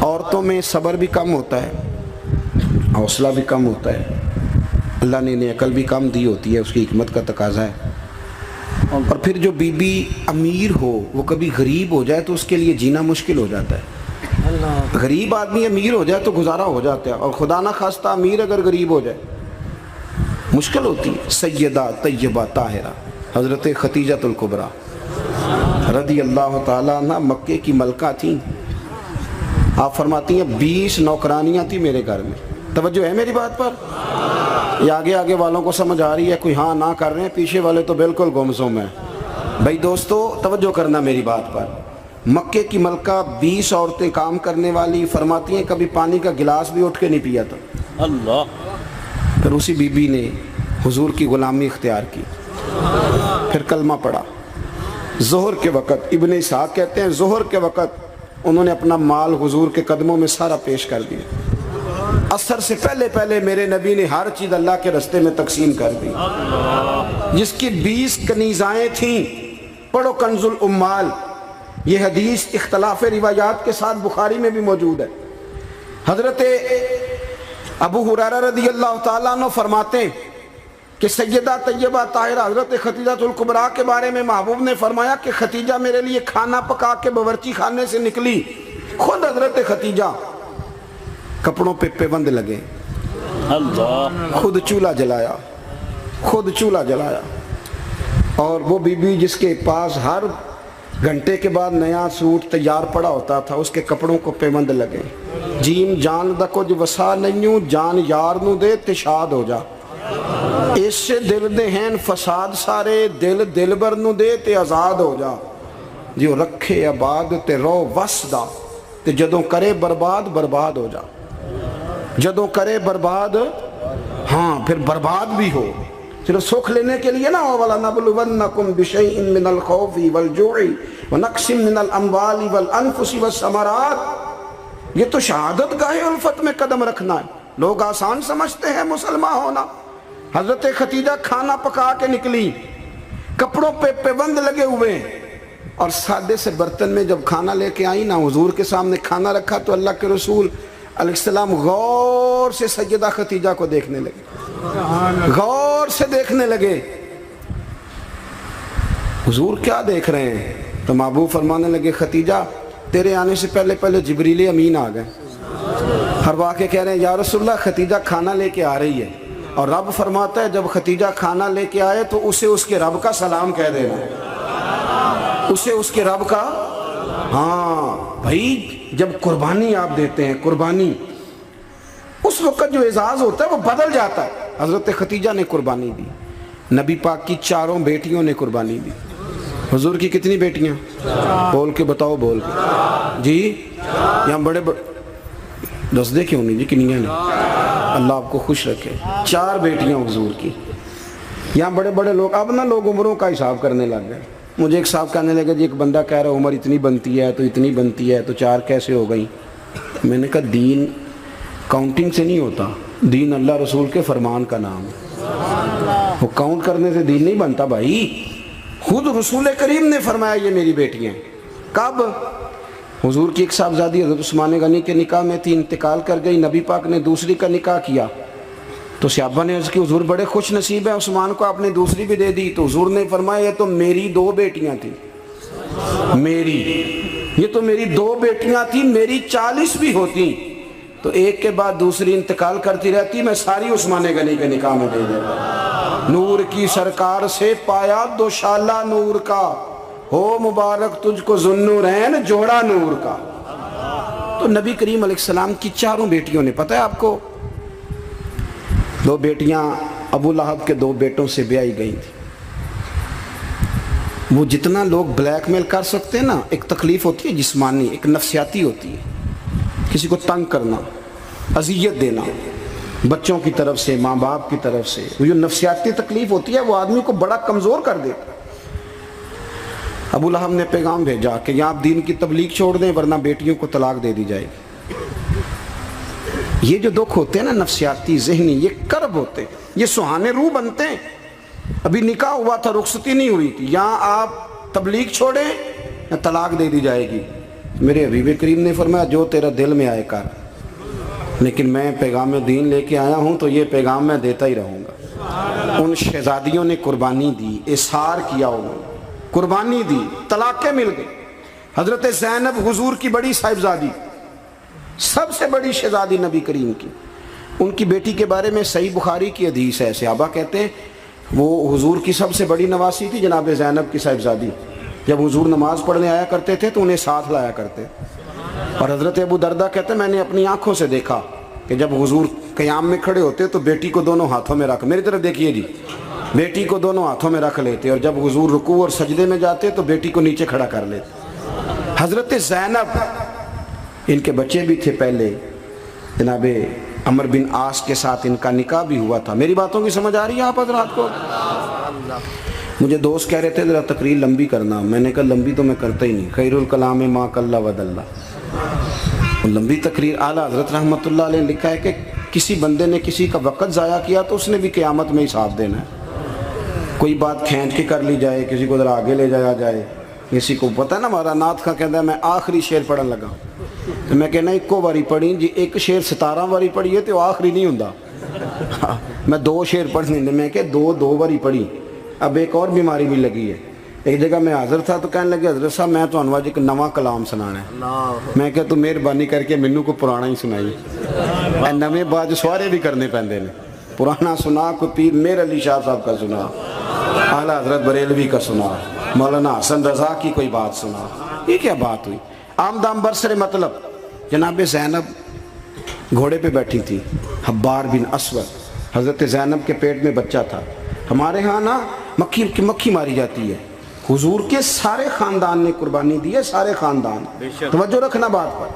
عورتوں میں صبر بھی کم ہوتا ہے، حوصلہ بھی کم ہوتا ہے، اللہ نے انہیں عقل بھی کم دی ہوتی ہے، اس کی حکمت کا تقاضا ہے۔ اور پھر جو بی بی امیر ہو وہ کبھی غریب ہو جائے تو اس کے لیے جینا مشکل ہو جاتا ہے۔ غریب آدمی امیر ہو جائے تو گزارا ہو جاتا ہے، اور خدا نہ خواستہ امیر اگر غریب ہو جائے مشکل ہوتی ہے۔ سیدہ طیبہ طاہرہ حضرت ختیجہ الکبریٰ رضی اللہ تعالیٰ عنہ مکے کی ملکہ تھیں۔ آپ فرماتی ہیں 20 نوکرانیاں تھیں میرے گھر میں۔ توجہ ہے میری بات پر؟ یہ آگے آگے والوں کو سمجھ آ رہی ہے، کوئی ہاں نہ کر رہے ہیں، پیچھے والے تو بالکل گمسم ہیں۔ بھائی دوستو توجہ کرنا میری بات پر۔ مکے کی ملکہ 20 عورتیں کام کرنے والی، فرماتی ہیں کبھی پانی کا گلاس بھی اٹھ کے نہیں پیا تھا۔ اللہ۔ پھر اسی بی بی نے حضور کی غلامی اختیار کی، پھر کلمہ پڑھا۔ ظہر کے وقت ابن اسحاق کہتے ہیں ظہر کے وقت انہوں نے اپنا مال حضور کے قدموں میں سارا پیش کر دیا۔ عصر سے پہلے پہلے میرے نبی نے ہر چیز اللہ کے رستے میں تقسیم کر دی۔ جس کی 20 کنیزائیں تھیں، پڑھو کنز الاموال، یہ حدیث اختلاف روایات کے ساتھ بخاری میں بھی موجود ہے۔ حضرت ابو ہریرہ رضی اللہ تعالیٰ عنہ فرماتے ہیں کہ سیدہ طیبہ طاہرہ حضرت ختیجہ الکبریٰ کے بارے میں محبوب نے فرمایا کہ ختیجہ میرے لیے کھانا پکا کے باورچی خانے سے نکلی، خود حضرت ختیجہ کپڑوں پہ پیوند لگے، خود چولہا جلایا، خود چولہا جلایا۔ اور وہ بی بی جس کے پاس ہر گھنٹے کے بعد نیا سوٹ تیار پڑا ہوتا تھا، اس کے کپڑوں کو پیوند لگے۔ جیم جان دا کچھ وسا نہیں، جان یار نو دے تشاد ہو جا، اس سے دل دے ہیں فساد سارے، دل دلبر نو دے تے آزاد ہو جا۔ جو رکھے آباد تے رو وسدا، تے جدوں کرے برباد برباد ہو جا۔ جدوں کرے برباد، ہاں پھر برباد بھی ہو۔ صرف سکھ لینے کے لیے نہ ہو، وَلَنَبْلُوَنَّكُمْ بِشَيْءٍ مِّنَ الْخَوْفِ وَالْجُوعِ وَنَقْصٍ مِّنَ الْأَمْوَالِ وَالْأَنفُسِ وَالثَّمَرَاتِ۔ یہ تو شہادت گاہ الفت میں قدم رکھنا ہے۔ لوگ آسان سمجھتے ہیں مسلمان ہونا۔ حضرت ختیجہ کھانا پکا کے نکلی، کپڑوں پہ پیوند لگے ہوئے، اور سادے سے برتن میں جب کھانا لے کے آئی نا، حضور کے سامنے کھانا رکھا تو اللہ کے رسول علیہ السلام غور سے سیدہ ختیجہ کو دیکھنے لگے، غور سے دیکھنے لگے۔ حضور کیا دیکھ رہے ہیں؟ تو محبوب فرمانے لگے ختیجہ تیرے آنے سے پہلے پہلے جبریل امین آ گئے۔ ہر واقع کہہ رہے ہیں یا رسول اللہ ختیجہ کھانا لے کے آ رہی ہے، اور رب فرماتا ہے جب ختیجہ کھانا لے کے آئے تو اسے اس کے رب کا سلام کہہ دینا، اسے اس کے رب کا۔ ہاں بھائی جب قربانی آپ دیتے ہیں، قربانی اس وقت جو اعزاز ہوتا ہے وہ بدل جاتا ہے۔ حضرت ختیجہ نے قربانی دی، نبی پاک کی 4 بیٹیوں نے قربانی دی۔ حضور کی کتنی بیٹیاں؟ بول کے بتاؤ، بول کے جی۔ یہاں بڑے دس دے کیوں نہیں جی، کنیاں نے؟ اللہ آپ کو خوش رکھے۔ 4 بیٹیاں حضور کی۔ یہاں بڑے بڑے لوگ، اب نہ لوگ عمروں کا حساب کرنے لگ گئے۔ مجھے ایک صاحب کہنے لگا جی ایک بندہ کہہ رہا عمر اتنی بنتی ہے تو اتنی بنتی ہے تو 4 کیسے ہو گئی؟ میں نے کہا دین کاؤنٹنگ سے نہیں ہوتا، دین اللہ رسول کے فرمان کا نام ہے۔ وہ کاؤنٹ کرنے سے دین نہیں بنتا بھائی۔ خود رسول کریم نے فرمایا یہ میری بیٹیاں۔ کب؟ حضور کی ایک صاحبزادی حضرت عثمان غنی کے نکاح میں تھی، انتقال کر گئی، نبی پاک نے دوسری کا نکاح کیا تو صحابہ نے عرض کی حضور بڑے خوش نصیب ہیں، عثمان کو آپ نے دوسری بھی دے دی۔ تو حضور نے فرمایا یہ تو میری 2 بیٹیاں تھیں، یہ تو میری 2 بیٹیاں تھیں، میری 40 بھی ہوتی تو ایک کے بعد دوسری انتقال کرتی رہتی، میں ساری عثمان غنی کے نکاح میں دے دیتا۔ نور کی سرکار سے پایا دوشالہ نور کا، ہو مبارک تجھ کو ذوالنورین جوڑا نور کا۔ تو نبی کریم علیہ السلام کی 4 بیٹیوں نے، پتہ ہے آپ کو 2 بیٹیاں ابو لہب کے 2 بیٹوں سے بیائی گئی تھی۔ وہ جتنا لوگ بلیک میل کر سکتے ہیں نا، ایک تکلیف ہوتی ہے جسمانی، ایک نفسیاتی ہوتی ہے، کسی کو تنگ کرنا، اذیت دینا، بچوں کی طرف سے، ماں باپ کی طرف سے، وہ جو نفسیاتی تکلیف ہوتی ہے وہ آدمی کو بڑا کمزور کر دیتا ہے۔ ابو لہب نے پیغام بھیجا کہ یا آپ دین کی تبلیغ چھوڑ دیں ورنہ بیٹیوں کو طلاق دے دی جائے گی۔ یہ جو دکھ ہوتے ہیں نا نفسیاتی ذہنی، یہ کرب ہوتے ہیں، یہ سہانے روح بنتے ہیں۔ ابھی نکاح ہوا تھا، رخصتی نہیں ہوئی تھی، یہاں آپ تبلیغ چھوڑیں یا طلاق دے دی جائے گی، میرے حبیب کریم نے فرمایا جو تیرا دل میں آئے کر، لیکن میں پیغام دین لے کے آیا ہوں تو یہ پیغام میں دیتا ہی رہوں گا۔ ان شہزادیوں نے قربانی دی، اصرار کیا، انہوں نے قربانی دی، طلاقیں مل گئی۔ حضرت زینب حضور کی بڑی صاحبزادی، سب سے بڑی شہزادی نبی کریم کی، ان کی بیٹی کے بارے میں صحیح بخاری کی حدیث ہے، صحابہ کہتے ہیں وہ حضور کی سب سے بڑی نواسی تھی جناب زینب کی صاحبزادی۔ جب حضور نماز پڑھنے آیا کرتے تھے تو انہیں ساتھ لایا کرتے، اور حضرت ابو دردہ کہتے ہیں میں نے اپنی آنکھوں سے دیکھا کہ جب حضور قیام میں کھڑے ہوتے تو بیٹی کو دونوں ہاتھوں میں رکھ، میری طرف دیکھیے جی، بیٹی کو دونوں ہاتھوں میں رکھ لیتے، اور جب حضور رکوع اور سجدے میں جاتے تو بیٹی کو نیچے کھڑا کر لیتے۔ حضرت زینب، ان کے بچے بھی تھے پہلے، جناب عمر بن عاص کے ساتھ ان کا نکاح بھی ہوا تھا۔ میری باتوں کی سمجھ آ رہی ہے آپ حضرات کو؟ مجھے دوست کہہ رہے تھے ذرا تقریر لمبی کرنا، میں نے کہا لمبی تو میں کرتا ہی نہیں، خیر الکلام ما قل و دل۔ لمبی تقریر، اعلیٰ حضرت رحمۃ اللہ علیہ نے لکھا ہے کہ کسی بندے نے کسی کا وقت ضائع کیا تو اس نے بھی قیامت میں حساب دینا ہے۔ کوئی بات کھینچ کے کر لی جائے، کسی کو ذرا آگے لے جایا جائے، کسی کو پتہ ہے نا ہمارا نعت کا کہتا ہے میں آخری شعر پڑھن لگا تو میں کہنا ایک باری پڑھی جی، ایک شعر 17 باری پڑھی ہے تو آخری نہیں ہوں، میں 2 شعر پڑھنے میں کہ 2 باری پڑھی۔ اب ایک اور بیماری بھی لگی ہے، ایک جگہ میں حاضر تھا تو کہنے لگے حضرت صاحب میں تو انواج ایک نواں کلام سنانا ہے، میں کہ تو مہربانی کر کے مینوں کو پرانا ہی سنائی، اے نویں باج سوارے بھی کرنے پیندے نے، پرانا سنا، کوئی پیر میر علی شاہ صاحب کا سنا، اعلیٰ حضرت بریلوی کا سنا، مولانا حسن رضا کی کوئی بات سنا، یہ کیا بات ہوئی؟ آمدام برسر مطلب جناب زینب گھوڑے پہ بیٹھی تھی، حبار بن اسود، حضرت زینب کے پیٹ میں بچہ تھا۔ ہمارے ہاں نا مکھی ماری جاتی ہے، حضور کے سارے خاندان نے قربانی دی ہے، سارے خاندان، توجہ رکھنا بات پر۔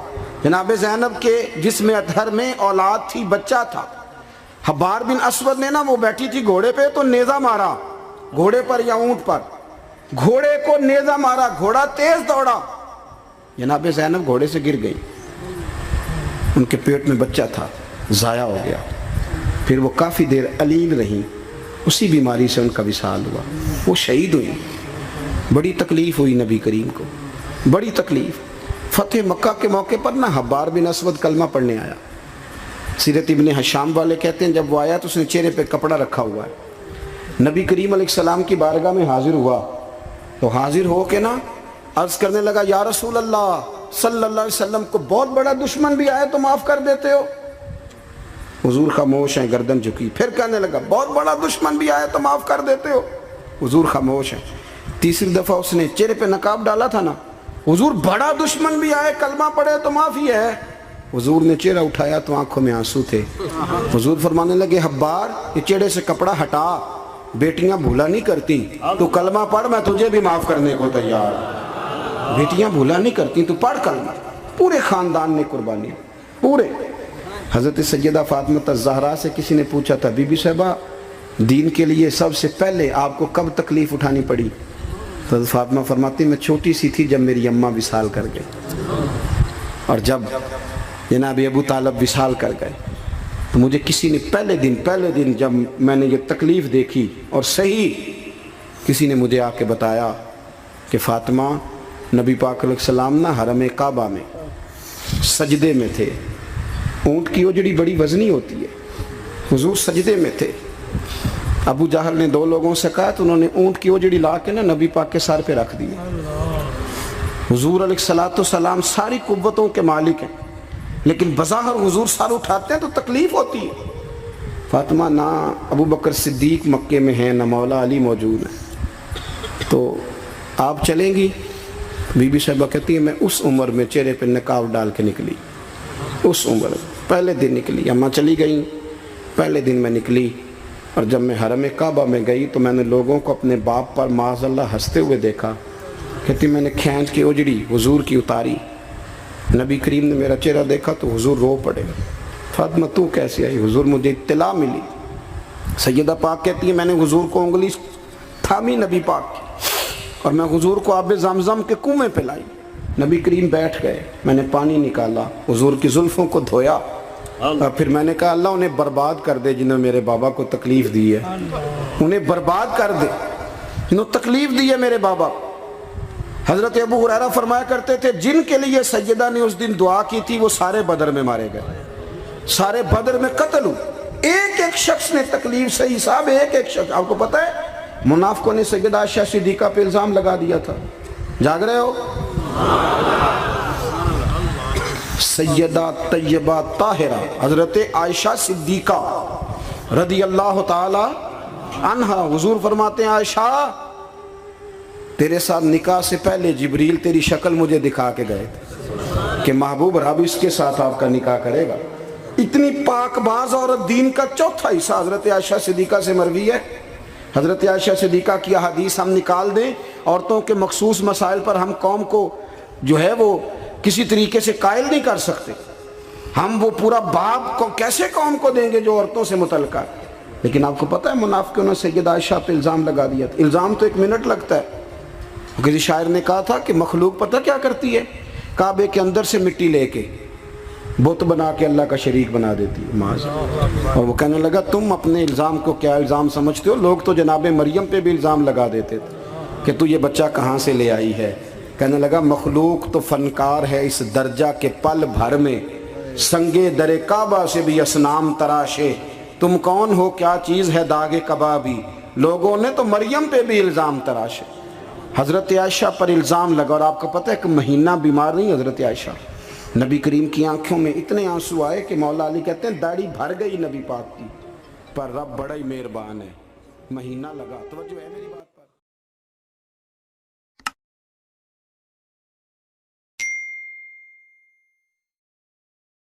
جناب زینب کے جسم اطہر میں اولاد تھی، بچہ تھا۔ حبار بن اسود نے نا وہ بیٹھی تھی گھوڑے پہ تو نیزہ مارا، گھوڑے پر یا اونٹ پر، گھوڑے کو نیزہ مارا، گھوڑا تیز دوڑا، جناب زینب گھوڑے سے گر گئی، ان کے پیٹ میں بچہ تھا، ضائع ہو گیا۔ پھر وہ کافی دیر علیل رہیں، اسی بیماری سے ان کا وصال ہوا، وہ شہید ہوئی۔ بڑی تکلیف ہوئی نبی کریم کو، بڑی تکلیف۔ فتح مکہ کے موقع پر نا حبار بن اسود کلمہ پڑھنے آیا، سیرت ابن حشام والے کہتے ہیں جب وہ آیا تو اس نے چہرے پہ کپڑا رکھا ہوا ہے، نبی کریم علیہ السلام کی بارگاہ میں حاضر ہوا تو حاضر ہو کے نا عرض کرنے لگا یا رسول اللہ صلی اللہ علیہ وسلم کو بہت بڑا دشمن بھی آئے تو معاف کر دیتے ہو؟ حضور خاموش ہیں، گردن جھکی۔ پھر کہنے لگا بہت بڑا دشمن بھی آئے تو معاف کر دیتے ہو؟ حضور خاموش ہیں۔ تیسری دفعہ اس نے چہرے پہ نقاب ڈالا تھا نا، حضور بڑا دشمن بھی آئے کلمہ پڑھے تو معافی ہے؟ حضور نے چہرہ اٹھایا تو آنکھوں میں آنسو تھے۔ حضور فرمانے لگے حبار یہ چہرے سے کپڑا ہٹا، بیٹیاں بھولا نہیں کرتی، تو کلمہ پڑھ میں تجھے بھی معاف کرنے کو تیار۔ بیٹیاں بھولا نہیں کرتی، تو پڑھ کلمہ۔ پورے خاندان نے قربانی، پورے۔ حضرت سیدہ فاطمہ الزہرا سے کسی نے پوچھا تھا بی بی صاحبہ دین کے لیے سب سے پہلے آپ کو کب تکلیف اٹھانی پڑی؟ تو حضرت فاطمہ فرماتی میں چھوٹی سی تھی جب میری اماں وصال کر گئی، اور جب جناب ابو طالب وصال کر گئے تو مجھے کسی نے پہلے دن جب میں نے یہ تکلیف دیکھی اور صحیح کسی نے مجھے آ کے بتایا کہ فاطمہ نبی پاک علیہ السلام نا حرم کعبہ میں سجدے میں تھے، اونٹ کی اجڑی بڑی وزنی ہوتی ہے، حضور سجدے میں تھے، ابو جہل نے 2 لوگوں سے کہا تو انہوں نے اونٹ کی اجڑی لا کے نا نبی پاک کے سر پہ رکھ دی۔ حضور علیہ السلام ساری قوتوں کے مالک ہیں، لیکن بظاہر حضور سر اٹھاتے ہیں تو تکلیف ہوتی ہے۔ فاطمہ نہ ابو بکر صدیق مکے میں ہیں، نہ مولا علی موجود ہیں، تو آپ چلیں گی؟ بی بی صاحبہ کہتی ہے میں اس عمر میں چہرے پہ نقاب ڈال کے نکلی، اس عمر پہلے دن نکلی، اماں چلی گئیں، پہلے دن میں نکلی، اور جب میں حرم کعبہ میں گئی تو میں نے لوگوں کو اپنے باپ پر معاذ اللہ ہنستے ہوئے دیکھا۔ کہتی میں نے کھینچ کے اجڑی حضور کی اتاری، نبی کریم نے میرا چہرہ دیکھا تو حضور رو پڑے۔ فاطمہ تو کیسے آئی؟ حضور مجھے اطلاع ملی۔ سیدہ پاک کہتی ہے میں نے حضور کو انگلی تھامی نبی پاک کی، اور میں حضور کو آب زمزم کے کنویں پہ لائی، نبی کریم بیٹھ گئے، میں نے پانی نکالا، حضور کی زلفوں کو دھویا، اور پھر میں نے کہا اللہ انہیں برباد کر دے جنہوں میرے بابا کو تکلیف دی ہے، انہیں برباد کر دے جنہوں تکلیف دی ہے میرے بابا۔ حضرت ابو ہریرہ فرمایا کرتے تھے جن کے لیے سیدہ نے اس دن دعا کی تھی وہ سارے بدر میں مارے گئے، سارے بدر میں قتل ہوئے، ایک ایک شخص نے تکلیف صحیح صاحب، ایک ایک شخص. آپ کو پتہ ہے منافقوں نے سیدہ عائشہ صدیقہ پہ الزام لگا دیا تھا، جاگ رہے ہو؟ سیدہ طیبہ طاہرہ حضرت عائشہ صدیقہ رضی اللہ تعالی عنہا، حضور فرماتے ہیں عائشہ تیرے ساتھ نکاح سے پہلے جبریل تیری شکل مجھے دکھا کے گئے تھے کہ محبوب رب اس کے ساتھ آپ کا نکاح کرے گا. اتنی پاک باز عورت، دین کا چوتھا حصہ حضرت عائشہ صدیقہ سے مروی ہے. حضرت عائشہ صدیقہ کی احادیث ہم نکال دیں، عورتوں کے مخصوص مسائل پر ہم قوم کو جو ہے وہ کسی طریقے سے قائل نہیں کر سکتے. ہم وہ پورا باب کو کیسے قوم کو دیں گے جو عورتوں سے متعلقہ ہے. لیکن آپ کو پتہ ہے منافقوں نے سیدہ عائشہ پہ الزام لگا دیا تھا. الزام تو 1 منٹ لگتا ہے. کسی شاعر نے کہا تھا کہ مخلوق پتہ کیا کرتی ہے، کعبے کے اندر سے مٹی لے کے بت بنا کے اللہ کا شریک بنا دیتی ہے معاذ. اور وہ کہنے لگا تم اپنے الزام کو کیا الزام سمجھتے ہو؟ لوگ تو جناب مریم پہ بھی الزام لگا دیتے تھے کہ تو یہ بچہ کہاں سے لے آئی ہے. کہنے لگا مخلوق تو فنکار ہے اس درجہ کے پل بھر میں، سنگے در کعبہ سے بھی اصنام تراشے. تم کون ہو، کیا چیز ہے داغ کبابی، لوگوں نے تو مریم پہ بھی الزام تراشے. حضرت عائشہ پر الزام لگا. اور آپ کو پتہ ہے کہ مہینہ بیمار نہیں حضرت عائشہ. نبی کریم کی آنکھوں میں اتنے آنسو آئے کہ مولا علی کہتے ہیں داڑھی بھر گئی نبی پاک کی، پر رب بڑا ہی مہربان ہے. مہینہ لگا. توجہ ہے میری بات؟